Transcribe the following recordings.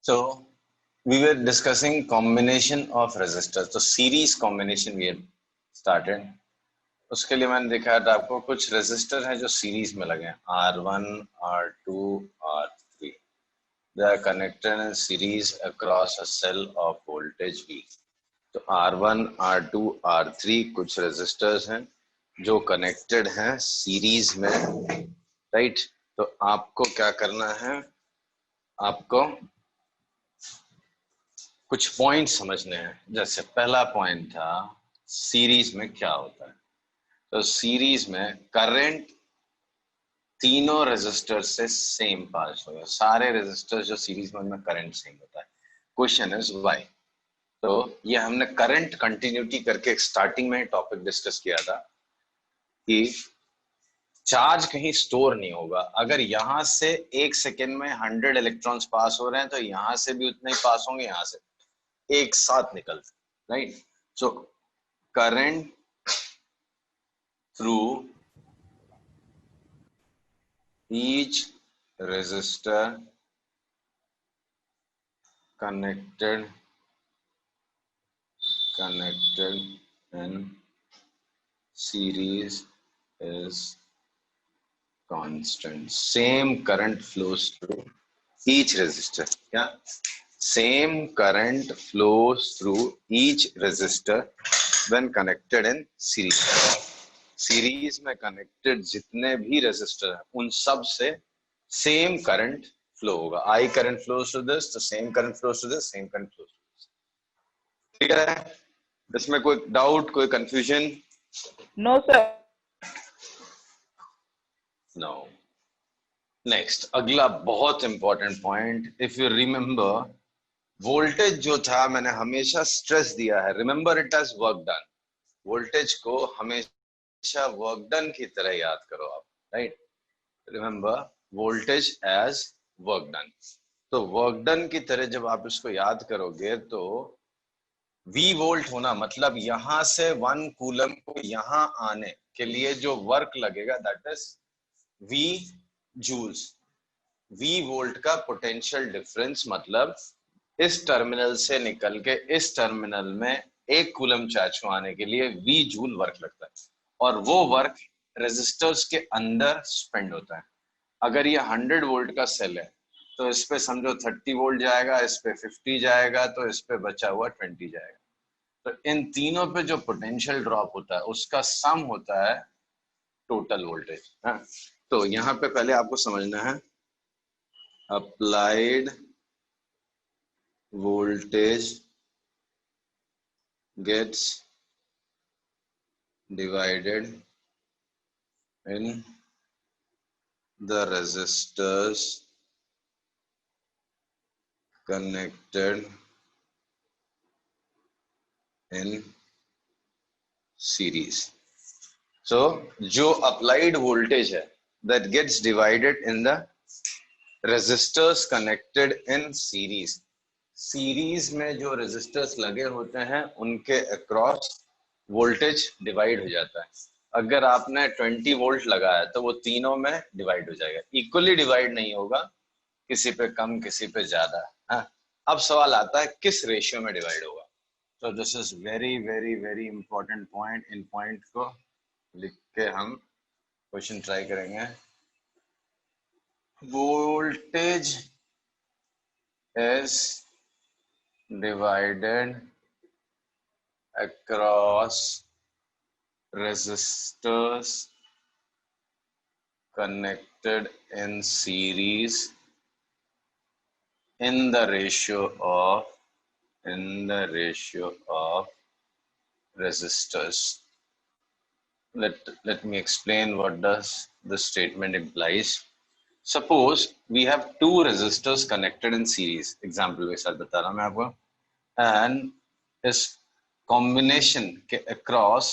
So we were discussing combination of resistors. तो series combination we had started. उसके लिए मैंने दिखाया था आपको कुछ रेजिस्टर हैं जो सीरीज में लगे हैं R1, R2, R3. They are connected in series across a cell of voltage V. तो R1, R2, R3 कुछ रेजिस्टर्स हैं जो कनेक्टेड हैं सीरीज में, राइट? तो आपको क्या करना है, आपको कुछ पॉइंट समझने हैं. जैसे पहला पॉइंट था सीरीज में क्या होता है. तो सीरीज में करंट तीनों रेजिस्टर से सेम पास होगा. सारे रेजिस्टर जो सीरीज में उनमें करंट सेम होता है. Question is why. तो ये हमने करंट कंटिन्यूटी करके स्टार्टिंग में टॉपिक डिस्कस किया था कि चार्ज कहीं स्टोर नहीं होगा. अगर यहां से एक सेकेंड में 100 इलेक्ट्रॉन्स पास हो रहे हैं तो यहां से भी उतने ही पास होंगे, यहां से एक साथ निकलते, right? So current through each resistor connected in series is constant. Same current flows through each resistor. Yeah, same current flows through each resistor when connected in series. Series में कनेक्टेड जितने भी रेजिस्टर हैं उन सब से same current flow होगा. I current flows to this, तो same current flows to this, same current flows to this. ठीक है? इसमें कोई डाउट, कोई confusion? No sir. No. Next, अगला बहुत important point. If you remember, voltage जो था मैंने हमेशा स्ट्रेस दिया है, remember it as work done. Voltage को हमेशा वर्क डन की तरह याद करो आप, right? Remember voltage as work done. तो वर्क डन की तरह जब आप इसको याद करोगे तो V वोल्ट होना मतलब यहां से 1 कूलम को यहां आने के लिए जो वर्क लगेगा that is V joules. V volt का पोटेंशियल डिफरेंस मतलब इस टर्मिनल से निकल के इस टर्मिनल में 1 कूलम चार्ज को आने के लिए V जूल वर्क लगता है, और वो वर्क रेजिस्टर्स के अंदर स्पेंड होता है. अगर ये 100 वोल्ट का सेल है तो इस पे समझो 30 वोल्ट जाएगा, इस पे 50 जाएगा, तो इस पे बचा हुआ 20 जाएगा. तो इन तीनों पे जो पोटेंशियल ड्रॉप होता है उसका सम होता है टोटल वोल्टेज. तो यहाँ पे पहले आपको समझना है applied voltage gets divided in the resistors connected in series. So जो applied voltage है that gets divided in the resistors connected in series. Series में जो रेजिस्टर्स लगे होते हैं उनके अक्रॉस वोल्टेज डिवाइड हो जाता है. अगर आपने 20 वोल्ट लगाया तो वो तीनों में डिवाइड हो जाएगा. इक्वली डिवाइड नहीं होगा, किसी पे कम किसी पे ज्यादा. अब सवाल आता है किस रेशियो में डिवाइड होगा. तो this is very very very important point. In point को लिख के हम क्वेश्चन ट्राई करेंगे. Voltage is divided across resistors connected in series in the ratio of resistors. Let me explain what does this statement implies. Suppose we have two resistors connected in series. Example के साथ बता रहा हूं मैं आपको. And इस combination के across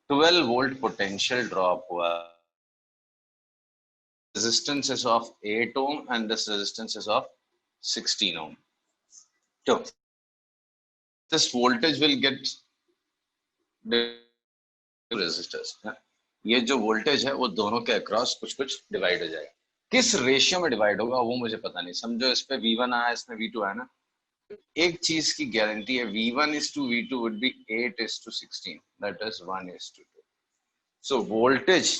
12 volt potential drop हुआ. Resistance is of 8 ohm and this resistance is of 16 ohm. So this voltage will get resistors. ये जो voltage है वो दोनों के across कुछ कुछ divide हो जाएगा. किस रेशियो में डिवाइड होगा वो मुझे पता नहीं। समझो इस पे V1 आया, इसमें V2 आया ना, एक चीज की गारंटी है, V1:V2 would be 8:16, that is 1:2. So voltage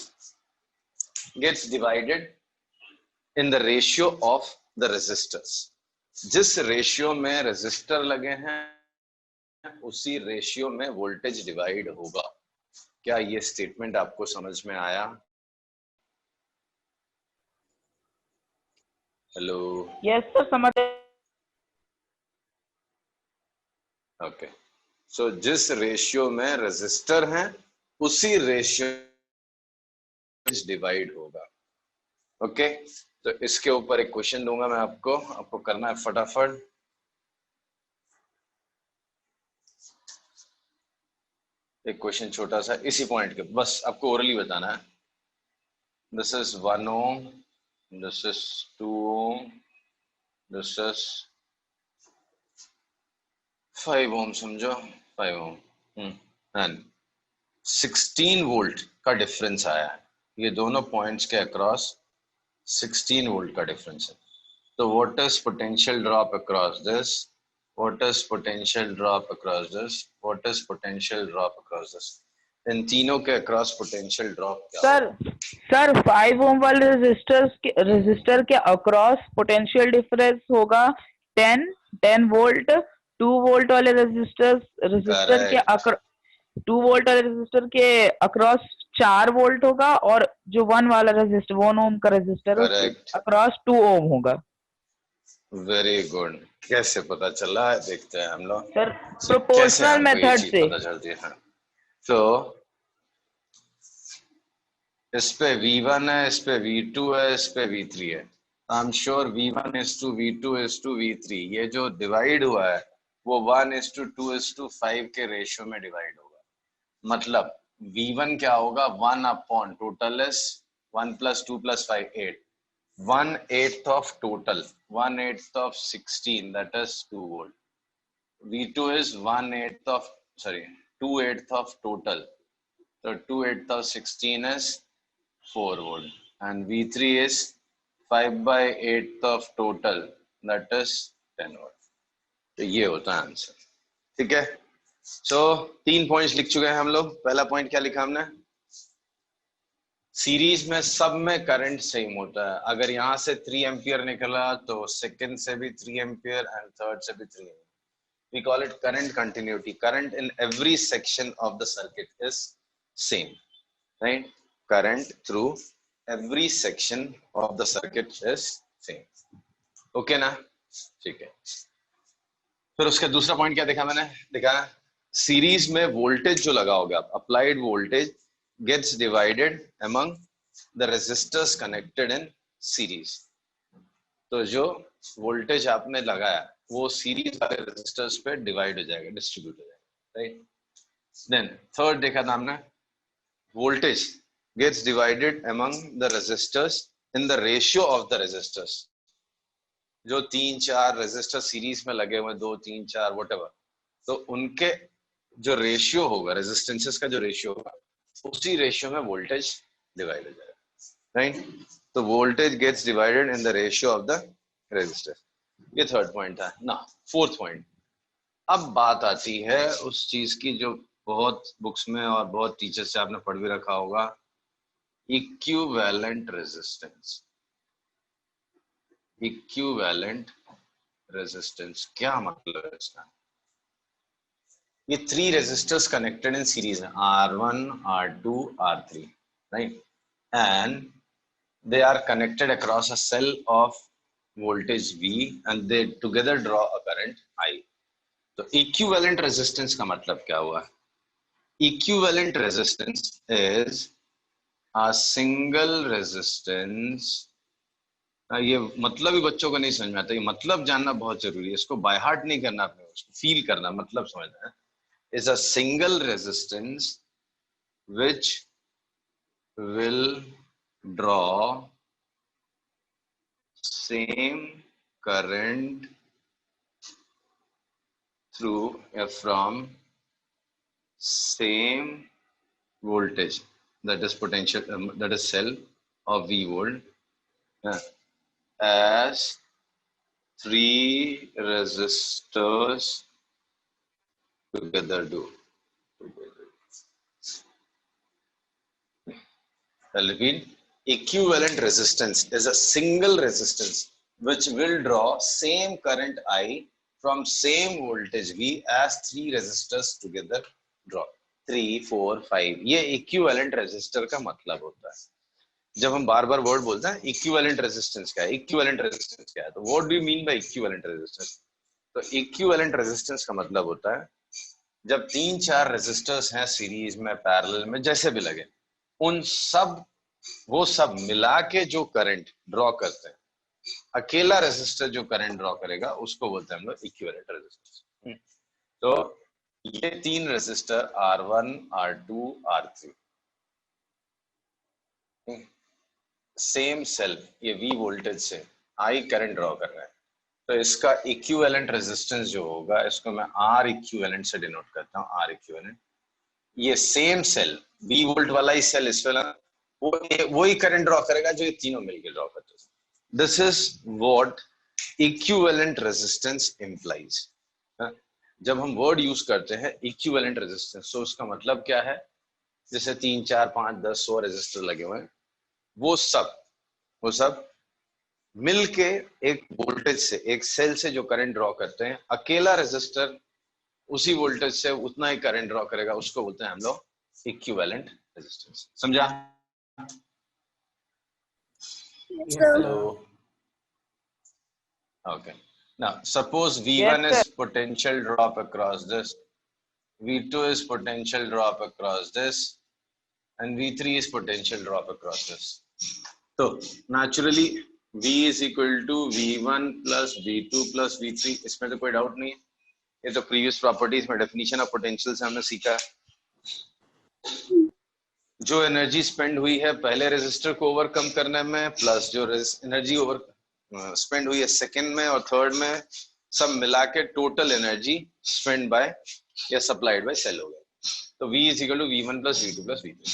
gets divided in the ratio of the resistors. जिस रेशियो में रेजिस्टर लगे हैं उसी रेशियो में वोल्टेज डिवाइड होगा। क्या ये स्टेटमेंट आपको समझ में आया? हेलो? यस सर, समझ। ओके, सो जिस रेशियो में रेजिस्टर हैं उसी रेशियो डिवाइड होगा। ओके, तो इसके ऊपर एक क्वेश्चन दूंगा मैं आपको करना है फटाफट। एक क्वेश्चन छोटा सा इसी पॉइंट के, बस आपको ओरली बताना है। This is 1 ohm, this is 2 ohm, this is 5 ohm, समझो 5 ohm, एंड 16 वोल्ट का डिफरेंस आया है। ये दोनों पॉइंट्स के अक्रॉस 16 वोल्ट का डिफरेंस है। तो what is potential drop across this, what is potential drop across this, what is potential drop across this? इन तीनों के अक्रॉस पोटेंशियल ड्रॉप क्या सर होगा? सर 5 ओम वाले रेजिस्टर के अक्रॉस पोटेंशियल डिफरेंस होगा 10 वोल्ट। 2 वोल्ट वाले रेजिस्टर के करेक्ट, 2 वोल्ट वाले रेजिस्टर के अक्रॉस 4 वोल्ट होगा, और जो 1 वाला रेजिस्टर 1 ओम का रेजिस्टर है उसके करेक्ट, अक्रॉस 2 ओम होगा। Very good. कैसे पता चला है देखते हैं हम लोग। सर कैसे प्रोपोर्शनल हमको ये मेथड चीज से। पता चलती है? तो इस पे V1 है, इस पे V2 है, इस पे V3 है। आई एम श्योर V1:V2:V3, ये जो डिवाइड हुआ है वो 1:2:5 के रेशियो में डिवाइड होगा। मतलब V1 क्या होगा, 1 upon total is 1 + 2 + 5 8, 1/8 of total, 1/8 of 16, that is 2 volt. V2 is 1/8 of, sorry, 2/8 of total, so 2/8 of 16 is 4 volt, and V3 is 5/8 of total, that is 10 volt. तो ये होता है आंसर। ठीक है, सो 3 पॉइंट्स लिख चुके हैं हम लोग। पहला पॉइंट क्या लिखा हमने, सीरीज में सब में करंट सेम होता है। अगर यहाँ से 3 एम्पियर निकला तो सेकंड से भी 3 एम्पियर एंड थर्ड से भी 3 ampere. We call it current continuity. Current in every section of the circuit is same, right? Current through every section of the circuit is same. Okay ना? ठीक है। फिर उसका दूसरा पॉइंट क्या देखा मैंने, देखा सीरीज में वोल्टेज जो लगाओगे आप, applied voltage gets divided among the resistors connected in series. तो जो वोल्टेज आपने लगाया वो सीरीज वाले रेजिस्टर्स पे डिवाइड हो जाएगा, डिस्ट्रीब्यूट हो जाएगा, राइट? देन थर्ड देखा था हमने, voltage gets divided among the resistors in the ratio of the resistors. जो 3-4 रेजिस्टर सीरीज में लगे हुए, 2-3-4 व्हाटएवर, तो उनके जो रेशियो होगा, रेजिस्टेंसेस का जो रेशियो होगा, उसी रेशियो में वोल्टेज डिवाइड हो जाएगा, राइट? तो voltage gets divided in the ratio of the resistor. ये थर्ड पॉइंट था ना। फोर्थ पॉइंट, अब बात आती है उस चीज की जो बहुत बुक्स में और बहुत टीचर से आपने पढ़ भी रखा होगा, इक्विवेलेंट रेजिस्टेंस। इक्विवेलेंट रेजिस्टेंस क्या मतलब है इसका? ये 3 रेजिस्टर्स कनेक्टेड इन सीरीज है, R1, R2, R3, right? And they are connected across a cell of voltage V and they together draw a current I. तो equivalent resistance का मतलब क्या हुआ? Equivalent resistance is a single resistance। ये मतलब ही बच्चों को नहीं समझ में आता, ये मतलब जानना बहुत जरूरी है, इसको बाय हार्ट नहीं करना, अपने उसको फील करना, मतलब समझना है। is a single resistance which will draw same current through from same voltage, that is potential, that is cell of V volt, as three resistors together do. I'll repeat. Equivalent resistance is a single resistance which will draw same current I from same voltage V as three resistors together draw. 3, 4, 5 ये equivalent resistor का मतलब होता है. जब हम बार बार word बोलते हैं equivalent resistance क्या है, इक्विवेलेंट रेजिस्टेंस क्या है, तो what do you mean by equivalent resistance? तो इक्विवेलेंट रेजिस्टेंस का मतलब होता है जब 3-4 रेजिस्टर्स हैं सीरीज में, पैरेलल में, जैसे भी लगे, उन सब वो सब मिला के जो करंट ड्रॉ करते हैं, अकेला रेजिस्टर जो करंट ड्रॉ करेगा उसको बोलते हैं हम लोग इक्विवेलेंट रेजिस्टेंस. तो ये 3 resistor R1, R2, R3 same cell, ये V वोल्टेज से I करंट ड्रॉ कर रहा है, तो इसका इक्विवेलेंट रेजिस्टेंस जो होगा इसको मैं R इक्विवेलेंट से डिनोट करता हूँ. R इक्विवेलेंट, ये सेम सेल V वोल्ट वाला ही सेल इस वाला वो ही करंट ड्रॉ करेगा जो ये तीनों मिलकर ड्रॉ करते हैं. This is what equivalent resistance implies. जब हम वर्ड यूज करते हैं इक्विवेलेंट रेजिस्टेंस, तो उसका मतलब क्या है? जैसे 3, 4, 5, 10, 100 रेजिस्टर लगे हुए हैं, वो सब मिलके एक वोल्टेज से, एक सेल से जो करंट ड्रॉ करते हैं, अकेला रेजिस्टर उसी वोल्टेज से उतना ही करंट ड्रॉ करेगा, उसको बोलते हैं हम लोग इक्विवेलेंट रेजिस्टेंस. समझा? Hello. Okay. Now, suppose V1 Yes, is potential drop across this, V2 is potential drop across this, and V3 is potential drop across this. So, naturally, V is equal to V1 plus V2 plus V3. इसमें तो कोई doubt नहीं है. ये तो previous properties में definition of potential से हमने सीखा है. जो एनर्जी स्पेंड हुई है पहले रेजिस्टर को ओवरकम करने में, प्लस जो एनर्जी ओवर स्पेंड हुई है सेकंड में और थर्ड में, सब मिला के टोटल एनर्जी स्पेंड बाय या सप्लाइड बाय सेल हो गया. तो V is equal to V1 plus V2 plus V3.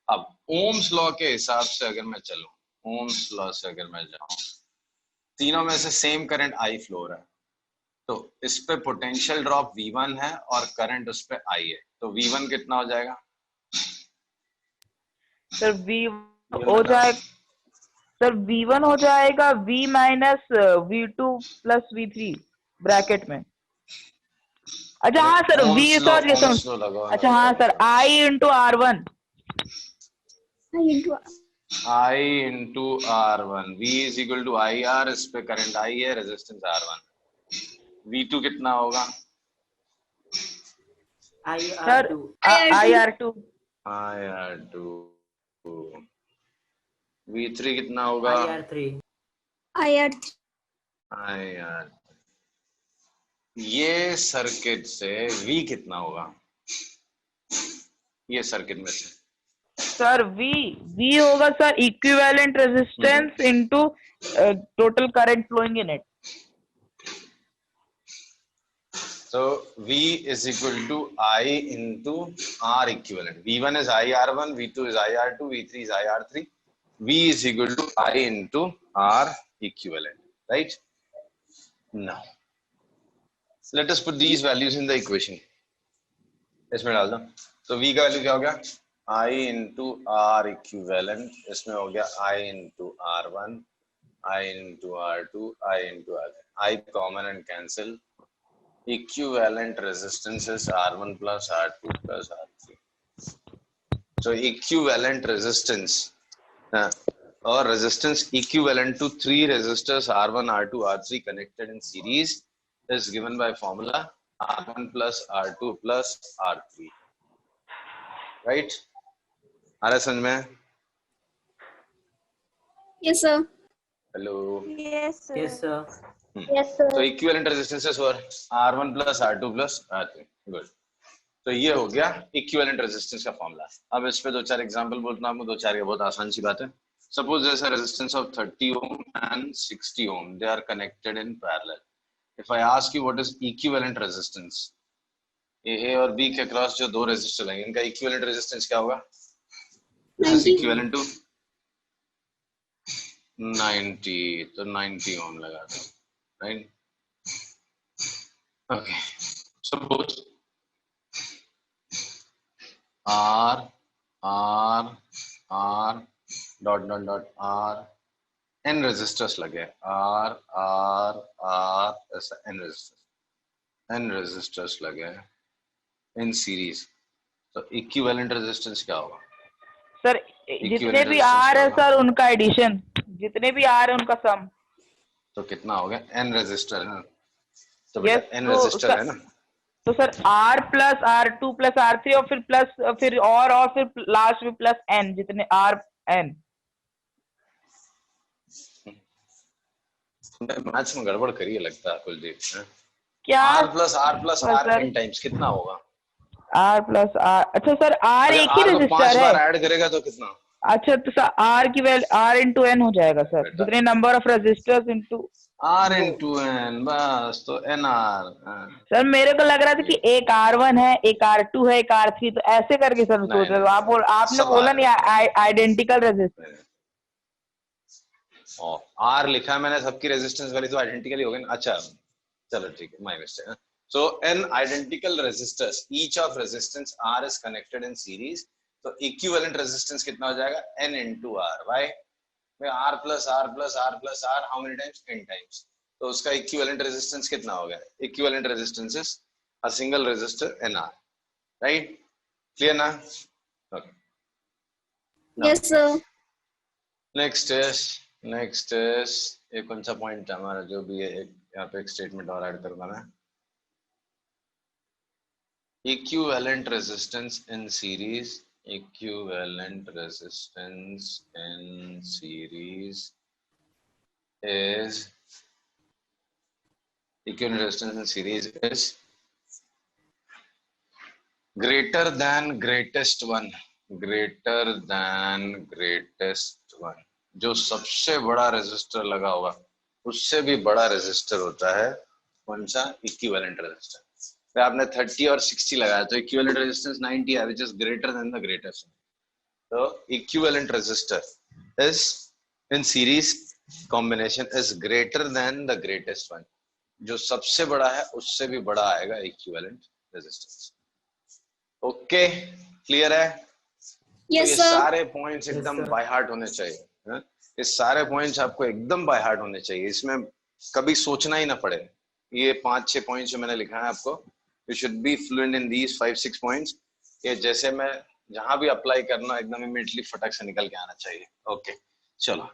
अब ओम्स लॉ के हिसाब से अगर मैं चलूं, ओम्स लॉ से अगर मैं जाऊं, तीनों में से सेम करंट I फ्लो हो रहा है, तो इस पे पोटेंशियल ड्रॉप V1 है और करंट उस पे I है, तो V1 कितना हो जाएगा? सर V हो जाएगा, सर V1 हो जाएगा V minus V2 plus V3 bracket में. अच्छा हाँ सर, V सर ये समझ, अच्छा हाँ sir, I into R1, I into R1, V is equal to IR, इस पे करंट I है, रेजिस्टेंस R1. V2 कितना होगा? Sir IR2. V3 कितना होगा? IR. ये सर्किट से V कितना होगा? ये सर्किट में से सर V होगा sir equivalent resistance into total current flowing in it. So V is equal to I into R equivalent. V1 is IR1, V2 is IR2, V3 is IR3. V is equal to I into R equivalent, right? Now, let us put these values in the equation. इसमें डाल दो. तो V का value क्या हो गया? I into R equivalent. इसमें हो गया I into R1, I into R2, I into R3. I common and cancel. Equivalent resistance is R1 plus R2 plus R3. So equivalent resistance or resistance equivalent to 3 resistors R1, R2, R3 connected in series is given by formula R1 plus R2 plus R3. Right? आ रहा समझ में? Yes sir. Hello. Yes sir. Yes sir. Yes sir. So equivalent resistances were R1 plus R2 plus R3. Good. तो ये हो गया equivalent resistance का formula. अब इस पे 2-4 एग्जांपल बोलता हूँ, 2-4 बहुत आसान सी बात है. Suppose there's a resistance of 30 ohm and 60 ohm. They are connected in parallel. If I ask you what is equivalent resistance, A और B के क्रॉस जो दो रेजिस्टर हैं, इनका इक्विवेलेंट रेजिस्टेंस क्या होगा? This is equivalent to 90, तो 90 ohm लगा दो, right? Okay, suppose R dot dot dot R n resistors लगे, R ऐसा n रेजिस्टर्स लगे इन सीरीज, तो इक्विवेलेंट रेजिस्टेंस क्या होगा? सर जितने भी आर है सर उनका एडिशन, जितने भी आर है उनका सम। तो कितना हो गया? n रेजिस्टर है, तो यस, बेटा n रेजिस्टर है ना, तो sir R plus R2 plus R3 और फिर प्लस फिर और फिर लास्ट में प्लस n, जितने R n। मैथ्स में गड़बड़ करिए लगता है कुलदीप। क्या R plus R sir? n times कितना होगा? R प्लस R, अच्छा सर R अगर एक ही R को 5 रजिस्टर है। बार ऐड करेगा तो कितना? अच्छा तो सर R की वैल्यू R इंटू n हो जाएगा सर, बेटा जितने number of resistors into R into n, बस तो NR। सर मेरे को लग रहा था कि एक R1 है, एक R2 है, एक R3, तो ऐसे करके सर सोच रहे हो। आपने सब बोला नहीं आइडेंटिकल रेजिस्टेंस। और R लिखा है मैंने, सबकी रेजिस्टेंस वाली तो आइडेंटिकल ही हो गई ना। अच्छा चलो ठीक है, my mistake. So n identical resistors, each of resistance R is connected in series, तो equivalent resistance कितना हो जाएगा? n into R। Why? R plus R plus R plus R, how many times? n times। तो उसका equivalent resistance कितना हो गया? Equivalent resistance is a single resistor NR, right? Clear ना? Okay. Yes, sir. Next is एक कौन सा point है हमारा, जो भी है एक यहाँ पे एक स्टेटमेंट और ऐड करूंगा मैं। Equivalent resistance in series, equivalent resistance in series is, equivalent resistance in series is greater then greatest one, greater than greatest one. जो सबसे बड़ा रेजिस्टर लगा होगा उससे भी बड़ा रेजिस्टर होता है कौन सा? Equivalent resistance. तो आपने 30 और 60 लगाया तो इक्विवेलेंट रेजिस्टेंस 90 है, which is greater than the greatest. तो equivalent resistor is in series combination is greater than the greatest one. जो सबसे बड़ा है उससे भी बड़ा आएगा इक्विवेलेंट रेजिस्टेंस। ओके, क्लियर है? Yes, ये sir. सारे पॉइंट्स एकदम बाय हार्ट होने चाहिए। ये सारे पॉइंट्स आपको एकदम बाय हार्ट होने चाहिए, इसमें कभी सोचना ही ना पड़े। ये 5-6 पॉइंट्स जो मैंने लिखा है आपको, you should be fluent in these 5-6 points. ये जैसे मैं जहां भी अप्लाई करना एकदम इमीडिएटली फटक से निकल के आना चाहिए। ओके चलो,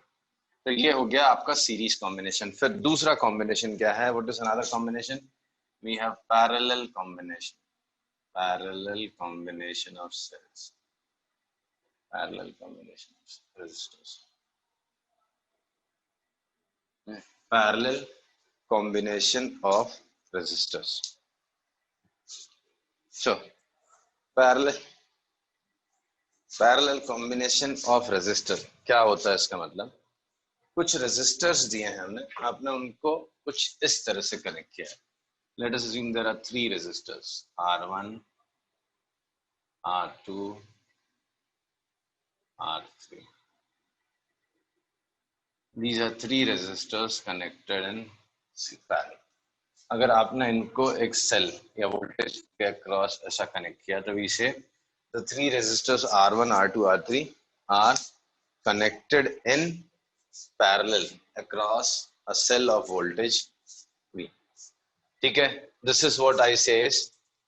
तो ये हो गया आपका सीरीज कॉम्बिनेशन। फिर दूसरा कॉम्बिनेशन क्या है? What is another combination? We have parallel combination, parallel combination of cells, parallel combination of resistors, parallel combination of resistors। So parallel combination of resistor क्या होता है? इसका मतलब कुछ resistors दिए हैं हमने, आपने उनको कुछ इस तरह से कनेक्ट किया है। Let us assume there are 3 resistors, R1, R2, R3। These are 3 resistors connected in parallel। अगर आपने इनको एक सेल या वोल्टेज के अक्रॉस ऐसा कनेक्ट किया तो इसे the 3 resistors R1, R2, R3 are connected in parallel across a cell of voltage V। ठीक है, this is what I say is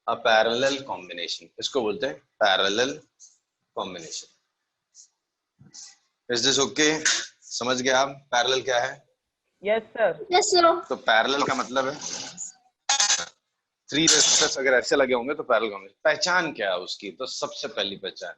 a parallel combination। इसको बोलते हैं parallel combination। Is this okay? समझ गए आप पैरेलल क्या है? Yes sir. Yes, sir. तो पैरेलल का मतलब है 3 रेजिस्टर्स अगर ऐसे लगे होंगे तो पैरेलल कॉम्बिनेशन। पहचान क्या है उसकी? तो सबसे पहली पहचान